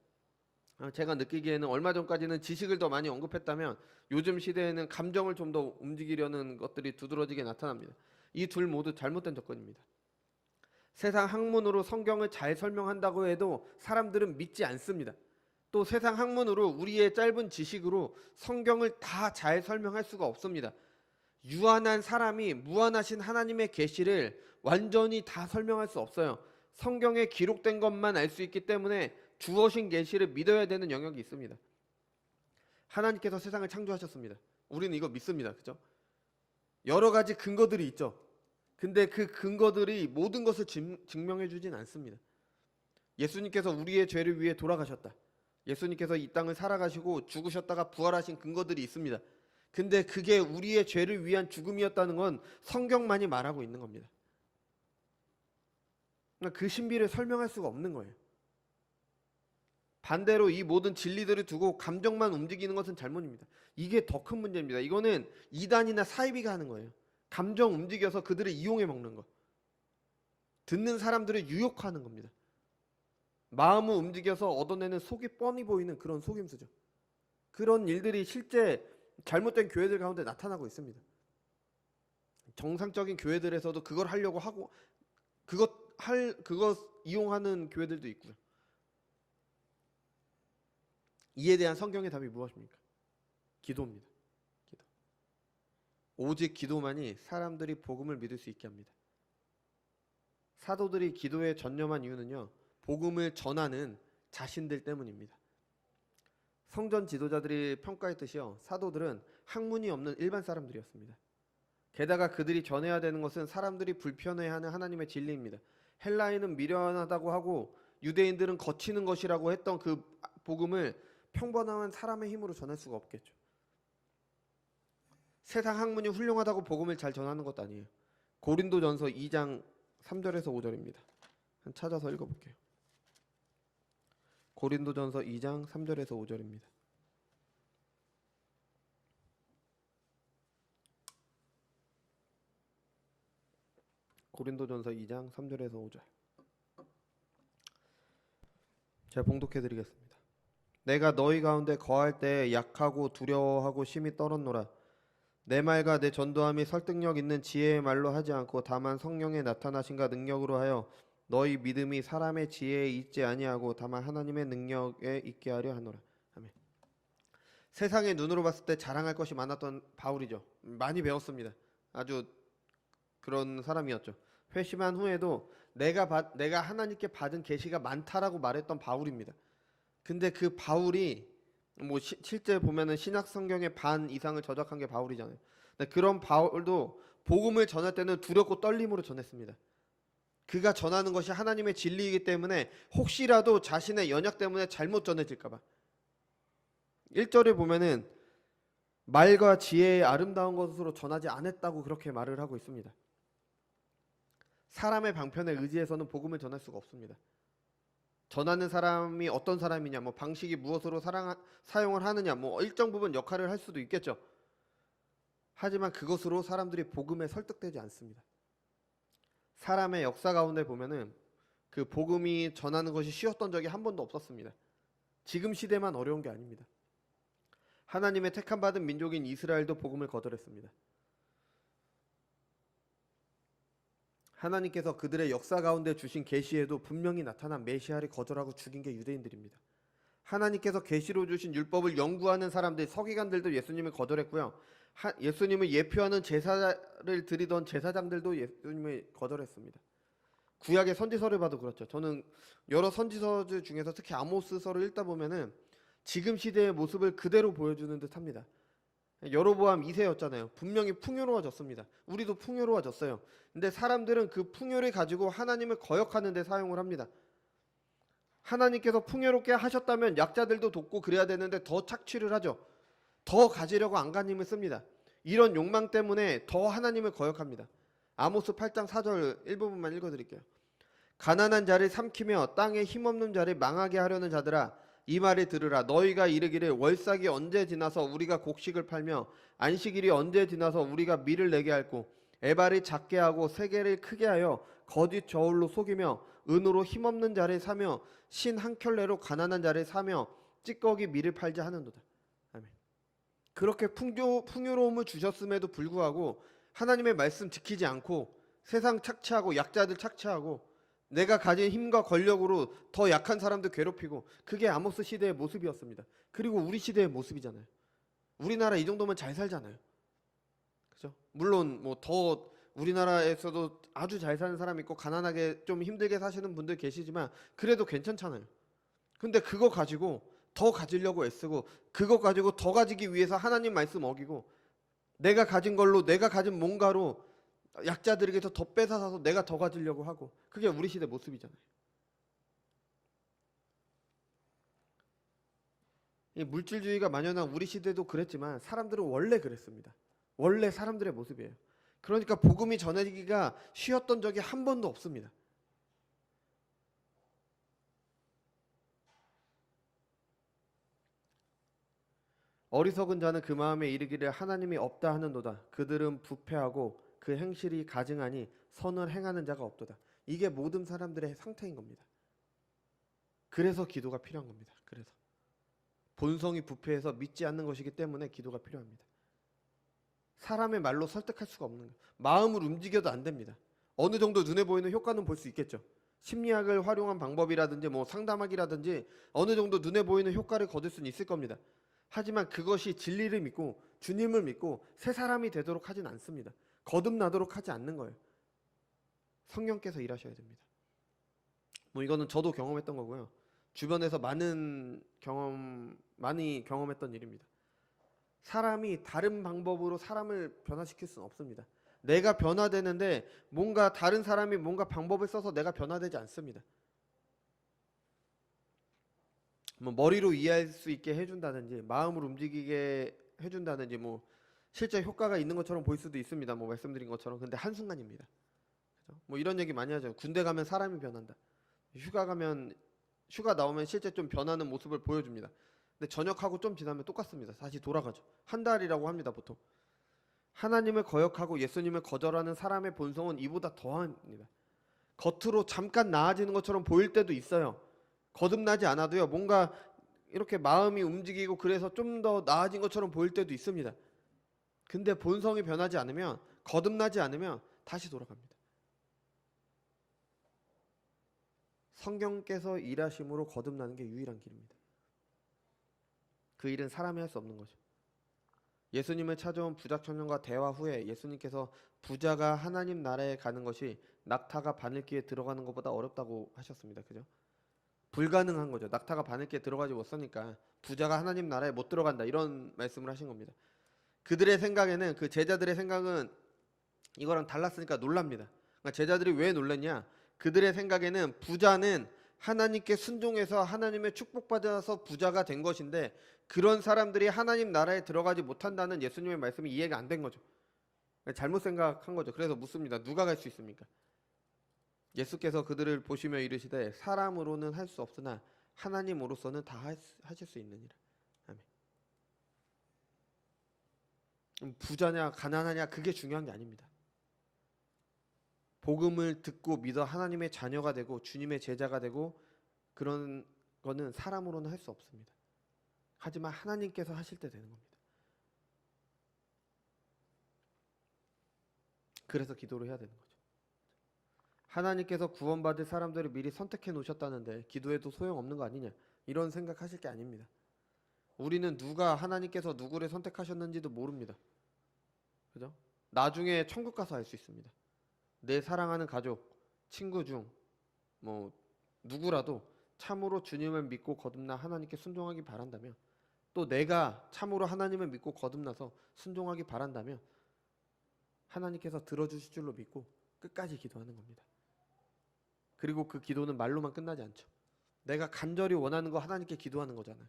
A: 제가 느끼기에는 얼마 전까지는 지식을 더 많이 언급했다면 요즘 시대에는 감정을 좀 더 움직이려는 것들이 두드러지게 나타납니다. 이 둘 모두 잘못된 접근입니다. 세상 학문으로 성경을 잘 설명한다고 해도 사람들은 믿지 않습니다. 또 세상 학문으로 우리의 짧은 지식으로 성경을 다 잘 설명할 수가 없습니다. 유한한 사람이 무한하신 하나님의 계시를 완전히 다 설명할 수 없어요. 성경에 기록된 것만 알 수 있기 때문에 주어진 계시를 믿어야 되는 영역이 있습니다. 하나님께서 세상을 창조하셨습니다. 우리는 이거 믿습니다. 그죠? 여러 가지 근거들이 있죠. 근데 그 근거들이 모든 것을 증명해 주진 않습니다. 예수님께서 우리의 죄를 위해 돌아가셨다. 예수님께서 이 땅을 살아가시고 죽으셨다가 부활하신 근거들이 있습니다. 근데 그게 우리의 죄를 위한 죽음이었다는 건 성경만이 말하고 있는 겁니다. 그러니까 그 신비를 설명할 수가 없는 거예요. 반대로 이 모든 진리들을 두고 감정만 움직이는 것은 잘못입니다. 이게 더 큰 문제입니다. 이거는 이단이나 사이비가 하는 거예요. 감정 움직여서 그들을 이용해 먹는 거. 듣는 사람들을 유혹하는 겁니다. 마음을 움직여서 얻어내는 속이 뻔히 보이는 그런 속임수죠. 그런 일들이 실제 잘못된 교회들 가운데 나타나고 있습니다. 정상적인 교회들에서도 그걸 하려고 하고 그것 이용하는 교회들도 있고요. 이에 대한 성경의 답이 무엇입니까? 기도입니다. 기도. 오직 기도만이 사람들이 복음을 믿을 수 있게 합니다. 사도들이 기도에 전념한 이유는요, 복음을 전하는 자신들 때문입니다. 성전 지도자들이 평가했듯이요, 사도들은 학문이 없는 일반 사람들이었습니다. 게다가 그들이 전해야 되는 것은 사람들이 불편해하는 하나님의 진리입니다. 헬라인은 미련하다고 하고 유대인들은 거치는 것이라고 했던 그 복음을 평범한 사람의 힘으로 전할 수가 없겠죠. 세상 학문이 훌륭하다고 복음을 잘 전하는 것도 아니에요. 고린도전서 2장 3절에서 5절입니다. 찾아서 읽어볼게요. 고린도전서 2장 3절에서 5절입니다. 고린도전서 2장 3절에서 5절. 제가 봉독해 드리겠습니다. 내가 너희 가운데 거할 때 약하고 두려워하고 심히 떨었노라. 내 말과 내 전도함이 설득력 있는 지혜의 말로 하지 않고 다만 성령의 나타나심과 능력으로 하여 너희 믿음이 사람의 지혜에 있지 아니하고 다만 하나님의 능력에 있게 하려 하노라. 아멘. 세상의 눈으로 봤을 때 자랑할 것이 많았던 바울이죠. 많이 배웠습니다. 아주 그런 사람이었죠. 회심한 후에도 내가 하나님께 받은 계시가 많다라고 말했던 바울입니다. 근데 그 바울이 실제 보면은 신약 성경의 반 이상을 저작한 게 바울이잖아요. 근데 그런 바울도 복음을 전할 때는 두렵고 떨림으로 전했습니다. 그가 전하는 것이 하나님의 진리이기 때문에 혹시라도 자신의 연약 때문에 잘못 전해질까봐. 1절에 보면은 말과 지혜의 아름다운 것으로 전하지 않았다고 그렇게 말을 하고 있습니다. 사람의 방편에 의지해서는 복음을 전할 수가 없습니다. 전하는 사람이 어떤 사람이냐, 방식이 무엇으로 사용을 하느냐, 일정 부분 역할을 할 수도 있겠죠. 하지만 그것으로 사람들이 복음에 설득되지 않습니다. 사람의 역사 가운데 보면은 그 복음이 전하는 것이 쉬웠던 적이 한 번도 없었습니다. 지금 시대만 어려운 게 아닙니다. 하나님의 택함 받은 민족인 이스라엘도 복음을 거절했습니다. 하나님께서 그들의 역사 가운데 주신 계시에도 분명히 나타난 메시아를 거절하고 죽인 게 유대인들입니다. 하나님께서 계시로 주신 율법을 연구하는 사람들, 서기관들도 예수님을 거절했고요. 예수님을 예표하는 제사를 드리던 제사장들도 예수님을 거절했습니다. 구약의 선지서를 봐도 그렇죠. 저는 여러 선지서 중에서 특히 아모스서를 읽다 보면은 지금 시대의 모습을 그대로 보여주는 듯합니다. 여로보암 2세였잖아요. 분명히 풍요로워졌습니다. 우리도 풍요로워졌어요. 근데 사람들은 그 풍요를 가지고 하나님을 거역하는 데 사용을 합니다. 하나님께서 풍요롭게 하셨다면 약자들도 돕고 그래야 되는데 더 착취를 하죠. 더 가지려고 안간힘을 씁니다. 이런 욕망 때문에 더 하나님을 거역합니다. 아모스 8장 4절 일부분만 읽어드릴게요. 가난한 자를 삼키며 땅에 힘없는 자를 망하게 하려는 자들아, 이 말을 들으라. 너희가 이르기를 월삭이 언제 지나서 우리가 곡식을 팔며 안식일이 언제 지나서 우리가 밀을 내게 할꼬, 에바를 작게 하고 세계를 크게 하여 거짓 저울로 속이며 은으로 힘없는 자를 사며 신 한 켤레로 가난한 자를 사며 찌꺼기 밀을 팔자 하는도다. 아멘. 그렇게 풍요로움을 주셨음에도 불구하고 하나님의 말씀 지키지 않고 세상 착취하고 약자들 착취하고 내가 가진 힘과 권력으로 더 약한 사람들 괴롭히고, 그게 아모스 시대의 모습이었습니다. 그리고 우리 시대의 모습이잖아요. 우리나라 이 정도면 잘 살잖아요. 그죠? 물론 더 우리나라에서도 아주 잘 사는 사람 있고 가난하게 좀 힘들게 사시는 분들 계시지만 그래도 괜찮잖아요. 근데 그거 가지고 더 가지려고 애쓰고 그거 가지고 더 가지기 위해서 하나님 말씀 어기고 내가 가진 걸로, 내가 가진 뭔가로 약자들에게서 더 뺏어서 내가 더 가지려고 하고, 그게 우리 시대 모습이잖아요. 이 물질주의가 만연한 우리 시대도 그랬지만 사람들은 원래 그랬습니다. 원래 사람들의 모습이에요. 그러니까 복음이 전해지기가 쉬웠던 적이 한 번도 없습니다. 어리석은 자는 그 마음에 이르기를 하나님이 없다 하는도다. 그들은 부패하고 그 행실이 가증하니 선을 행하는 자가 없도다. 이게 모든 사람들의 상태인 겁니다. 그래서 기도가 필요한 겁니다. 그래서 본성이 부패해서 믿지 않는 것이기 때문에 기도가 필요합니다. 사람의 말로 설득할 수가 없는 거예요. 마음을 움직여도 안 됩니다. 어느 정도 눈에 보이는 효과는 볼 수 있겠죠. 심리학을 활용한 방법이라든지 상담하기라든지 어느 정도 눈에 보이는 효과를 거둘 수는 있을 겁니다. 하지만 그것이 진리를 믿고 주님을 믿고 새 사람이 되도록 하진 않습니다. 거듭나도록 하지 않는 거예요. 성령께서 일하셔야 됩니다. 이거는 저도 경험했던 거고요. 주변에서 많이 경험했던 일입니다. 사람이 다른 방법으로 사람을 변화시킬 수는 없습니다. 내가 변화되는데 뭔가 다른 사람이 뭔가 방법을 써서 내가 변화되지 않습니다. 머리로 이해할 수 있게 해준다든지 마음을 움직이게 해준다든지 실제 효과가 있는 것처럼 보일 수도 있습니다. 말씀드린 것처럼. 근데 한순간입니다. 그죠? 뭐 이런 얘기 많이 하죠. 군대 가면 사람이 변한다. 휴가 나오면 실제 좀 변하는 모습을 보여줍니다. 근데 전역하고 좀 지나면 똑같습니다. 다시 돌아가죠. 한 달이라고 합니다, 보통. 하나님을 거역하고 예수님을 거절하는 사람의 본성은 이보다 더합니다. 겉으로 잠깐 나아지는 것처럼 보일 때도 있어요. 거듭나지 않아도요. 뭔가 이렇게 마음이 움직이고 그래서 좀 더 나아진 것처럼 보일 때도 있습니다. 근데 본성이 변하지 않으면, 거듭나지 않으면 다시 돌아갑니다. 성령께서 일하심으로 거듭나는 게 유일한 길입니다. 그 일은 사람이 할 수 없는 거죠. 예수님을 찾아온 부자 청년과 대화 후에 예수님께서 부자가 하나님 나라에 가는 것이 낙타가 바늘기에 들어가는 것보다 어렵다고 하셨습니다. 그죠? 불가능한 거죠. 낙타가 바늘기에 들어가지 못하니까 부자가 하나님 나라에 못 들어간다, 이런 말씀을 하신 겁니다. 그들의 생각에는, 그 제자들의 생각은 이거랑 달랐으니까 놀랍니다. 그러니까 제자들이 왜 놀랐냐? 그들의 생각에는 부자는 하나님께 순종해서 하나님의 축복받아서 부자가 된 것인데, 그런 사람들이 하나님 나라에 들어가지 못한다는 예수님의 말씀이 이해가 안 된 거죠. 잘못 생각한 거죠. 그래서 묻습니다. 누가 갈 수 있습니까? 예수께서 그들을 보시며 이르시되 사람으로는 할 수 없으나 하나님으로서는 다 하실 수 있느니라. 아멘. 부자냐 가난하냐 그게 중요한 게 아닙니다. 복음을 듣고 믿어 하나님의 자녀가 되고 주님의 제자가 되고 그런 거는 사람으로는 할 수 없습니다. 하지만 하나님께서 하실 때 되는 겁니다. 그래서 기도를 해야 되는 거죠. 하나님께서 구원받을 사람들을 미리 선택해 놓으셨다는데 기도해도 소용없는 거 아니냐, 이런 생각하실 게 아닙니다. 우리는 누가 하나님께서 누구를 선택하셨는지도 모릅니다. 그죠? 나중에 천국 가서 알 수 있습니다. 내 사랑하는 가족, 친구 중 뭐 누구라도 참으로 주님을 믿고 거듭나 하나님께 순종하기 바란다면, 또 내가 참으로 하나님을 믿고 거듭나서 순종하기 바란다면 하나님께서 들어주실 줄로 믿고 끝까지 기도하는 겁니다. 그리고 그 기도는 말로만 끝나지 않죠. 내가 간절히 원하는 거 하나님께 기도하는 거잖아요.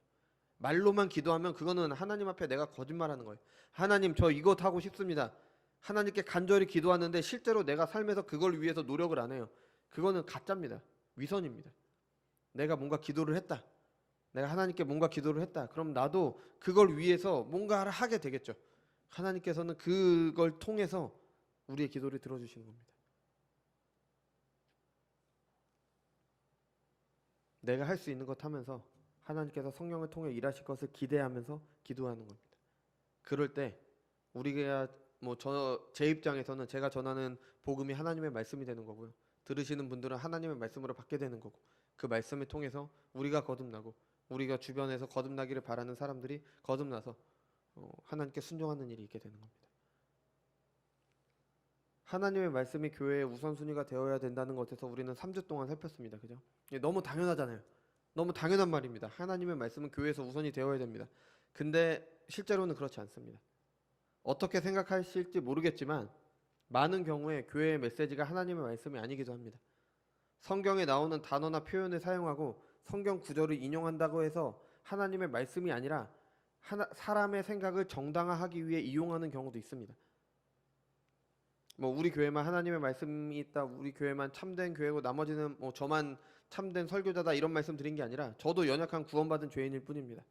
A: 말로만 기도하면 그거는 하나님 앞에 내가 거짓말하는 거예요. 하나님, 저 이것 하고 싶습니다. 하나님께 간절히 기도하는데 실제로 내가 삶에서 그걸 위해서 노력을 안 해요. 그거는 가짜입니다. 위선입니다. 내가 뭔가 기도를 했다, 내가 하나님께 뭔가 기도를 했다, 그럼 나도 그걸 위해서 뭔가를 하게 되겠죠. 하나님께서는 그걸 통해서 우리의 기도를 들어주시는 겁니다. 내가 할 수 있는 것 하면서 하나님께서 성령을 통해 일하실 것을 기대하면서 기도하는 겁니다. 그럴 때 우리가 제 입장에서는 제가 전하는 복음이 하나님의 말씀이 되는 거고요. 들으시는 분들은 하나님의 말씀으로 받게 되는 거고, 그 말씀을 통해서 우리가 거듭나고 우리가 주변에서 거듭나기를 바라는 사람들이 거듭나서 하나님께 순종하는 일이 있게 되는 겁니다. 하나님의 말씀이 교회의 우선순위가 되어야 된다는 것에서 우리는 3주 동안 살폈습니다. 그죠? 너무 당연하잖아요. 너무 당연한 말입니다. 하나님의 말씀은 교회에서 우선이 되어야 됩니다. 근데 실제로는 그렇지 않습니다. 어떻게 생각하실지 모르겠지만 많은 경우에 교회의 메시지가 하나님의 말씀이 아니기도 합니다. 성경에 나오는 단어나 표현을 사용하고 성경 구절을 인용한다고 해서 하나님의 말씀이 아니라 사람의 생각을 정당화하기 위해 이용하는 경우도 있습니다. 우리 교회만 하나님의 말씀이 있다, 우리 교회만 참된 교회고 나머지는 저만 참된 설교자다, 이런 말씀 드린 게 아니라 저도 연약한 구원받은 죄인일 뿐입니다.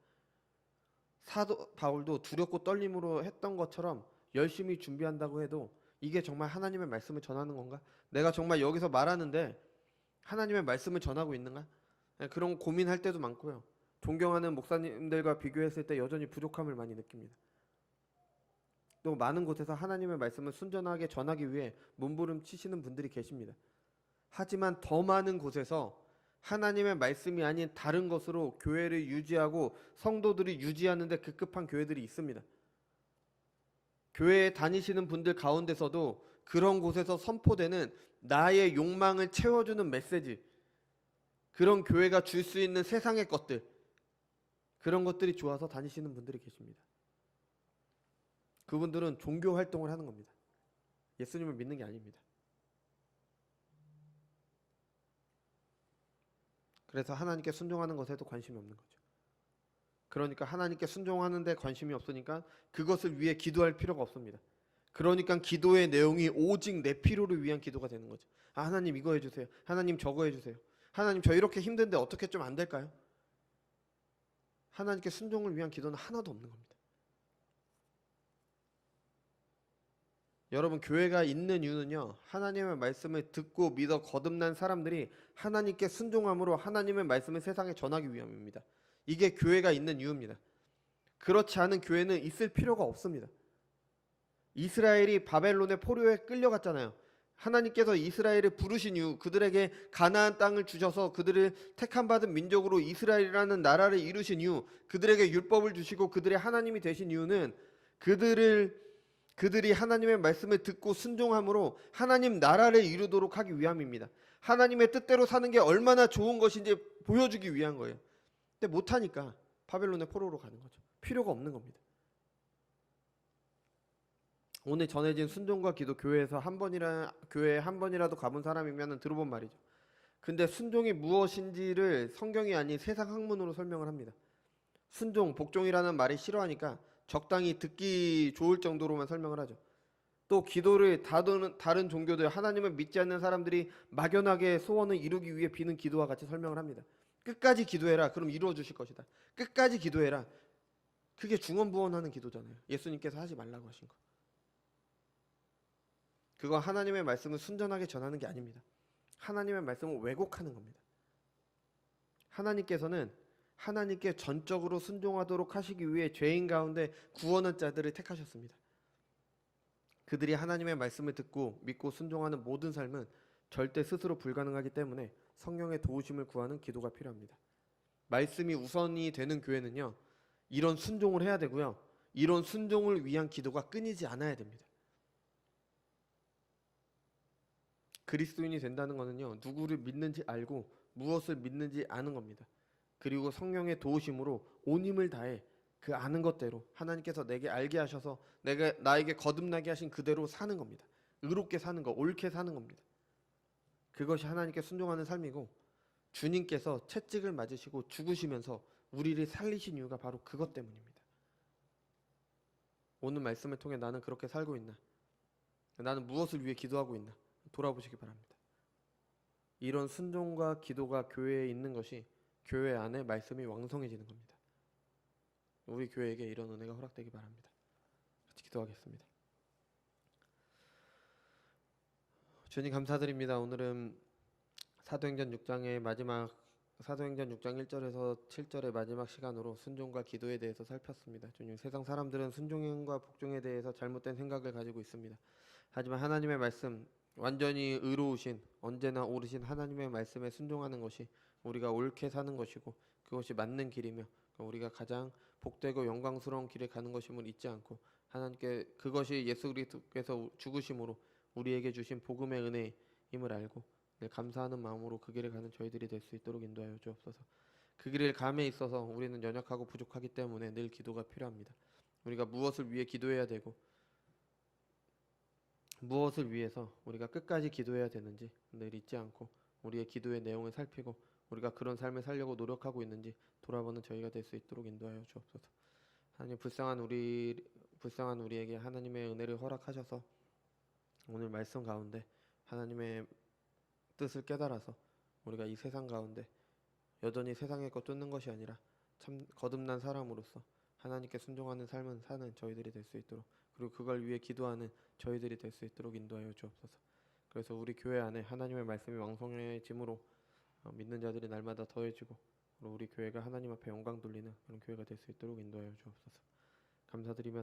A: 사도 바울도 두렵고 떨림으로 했던 것처럼 열심히 준비한다고 해도 이게 정말 하나님의 말씀을 전하는 건가? 내가 정말 여기서 말하는데 하나님의 말씀을 전하고 있는가? 그런 고민할 때도 많고요. 존경하는 목사님들과 비교했을 때 여전히 부족함을 많이 느낍니다. 또 많은 곳에서 하나님의 말씀을 순전하게 전하기 위해 몸부림치시는 분들이 계십니다. 하지만 더 많은 곳에서 하나님의 말씀이 아닌 다른 것으로 교회를 유지하고 성도들이 유지하는데 급급한 교회들이 있습니다. 교회에 다니시는 분들 가운데서도 그런 곳에서 선포되는 나의 욕망을 채워주는 메시지, 그런 교회가 줄 수 있는 세상의 것들, 그런 것들이 좋아서 다니시는 분들이 계십니다. 그분들은 종교 활동을 하는 겁니다. 예수님을 믿는 게 아닙니다. 그래서 하나님께 순종하는 것에도 관심이 없는 거죠. 그러니까 하나님께 순종하는 데 관심이 없으니까 그것을 위해 기도할 필요가 없습니다. 그러니까 기도의 내용이 오직 내 필요를 위한 기도가 되는 거죠. 아, 하나님 이거 해주세요. 하나님 저거 해주세요. 하나님 저 이렇게 힘든데 어떻게 좀 안 될까요? 하나님께 순종을 위한 기도는 하나도 없는 겁니다. 여러분, 교회가 있는 이유는요, 하나님의 말씀을 듣고 믿어 거듭난 사람들이 하나님께 순종함으로 하나님의 말씀을 세상에 전하기 위함입니다. 이게 교회가 있는 이유입니다. 그렇지 않은 교회는 있을 필요가 없습니다. 이스라엘이 바벨론의 포로에 끌려갔잖아요. 하나님께서 이스라엘을 부르신 이유, 그들에게 가나안 땅을 주셔서 그들을 택함 받은 민족으로 이스라엘이라는 나라를 이루신 이유, 그들에게 율법을 주시고 그들의 하나님이 되신 이유는 그들이 하나님의 말씀을 듣고 순종함으로 하나님 나라를 이루도록 하기 위함입니다. 하나님의 뜻대로 사는 게 얼마나 좋은 것인지 보여주기 위한 거예요. 근데 못하니까 바벨론의 포로로 가는 거죠. 필요가 없는 겁니다. 오늘 전해진 순종과 기도, 교회에 한 번이라도 가본 사람이면 들어본 말이죠. 근데 순종이 무엇인지를 성경이 아닌 세상 학문으로 설명을 합니다. 순종, 복종이라는 말이 싫어하니까 적당히 듣기 좋을 정도로만 설명을 하죠. 또 기도를 다른 종교들, 하나님을 믿지 않는 사람들이 막연하게 소원을 이루기 위해 비는 기도와 같이 설명을 합니다. 끝까지 기도해라. 그럼 이루어 주실 것이다. 끝까지 기도해라. 그게 중언부언하는 기도잖아요. 예수님께서 하지 말라고 하신 거. 그거 하나님의 말씀을 순전하게 전하는 게 아닙니다. 하나님의 말씀을 왜곡하는 겁니다. 하나님께서는 하나님께 전적으로 순종하도록 하시기 위해 죄인 가운데 구원한 자들을 택하셨습니다. 그들이 하나님의 말씀을 듣고 믿고 순종하는 모든 삶은 절대 스스로 불가능하기 때문에 성령의 도우심을 구하는 기도가 필요합니다. 말씀이 우선이 되는 교회는요, 이런 순종을 해야 되고요, 이런 순종을 위한 기도가 끊이지 않아야 됩니다. 그리스도인이 된다는 것은요, 누구를 믿는지 알고 무엇을 믿는지 아는 겁니다. 그리고 성령의 도우심으로 온 힘을 다해 그 아는 것대로 하나님께서 내게 알게 하셔서 나에게 거듭나게 하신 그대로 사는 겁니다. 의롭게 사는 거, 옳게 사는 겁니다. 그것이 하나님께 순종하는 삶이고, 주님께서 채찍을 맞으시고 죽으시면서 우리를 살리신 이유가 바로 그것 때문입니다. 오늘 말씀을 통해 나는 그렇게 살고 있나? 나는 무엇을 위해 기도하고 있나? 돌아보시기 바랍니다. 이런 순종과 기도가 교회에 있는 것이 교회 안에 말씀이 왕성해지는 겁니다. 우리 교회에게 이런 은혜가 허락되기 바랍니다. 같이 기도하겠습니다. 주님 감사드립니다. 오늘은 사도행전 6장 1절에서 7절의 마지막 시간으로 순종과 기도에 대해서 살폈습니다. 주님, 세상 사람들은 순종과 복종에 대해서 잘못된 생각을 가지고 있습니다. 하지만 하나님의 말씀, 완전히 의로우신, 언제나 옳으신 하나님의 말씀에 순종하는 것이 우리가 옳게 사는 것이고, 그것이 맞는 길이며 우리가 가장 복되고 영광스러운 길에 가는 것임을 잊지 않고, 하나님께 그것이 예수 그리스도께서 죽으심으로 우리에게 주신 복음의 은혜임을 알고 늘 감사하는 마음으로 그 길에 가는 저희들이 될 수 있도록 인도하여 주옵소서. 그 길을 감에 있어서 우리는 연약하고 부족하기 때문에 늘 기도가 필요합니다. 우리가 무엇을 위해 기도해야 되고 무엇을 위해서 우리가 끝까지 기도해야 되는지 늘 잊지 않고 우리의 기도의 내용을 살피고 우리가 그런 삶을 살려고 노력하고 있는지 돌아보는 저희가 될 수 있도록 인도하여 주옵소서. 하나님, 불쌍한 우리에게 하나님의 은혜를 허락하셔서 오늘 말씀 가운데 하나님의 뜻을 깨달아서 우리가 이 세상 가운데 여전히 세상의 것 쫓는 것이 아니라 참 거듭난 사람으로서 하나님께 순종하는 삶을 사는 저희들이 될 수 있도록, 그리고 그걸 위해 기도하는 저희들이 될 수 있도록 인도하여 주옵소서. 그래서 우리 교회 안에 하나님의 말씀이 왕성해짐으로 믿는 자들이 날마다 더해지고 우리 교회가 하나님 앞에 영광 돌리는 그런 교회가 될 수 있도록 인도하여 주옵소서. 감사드리며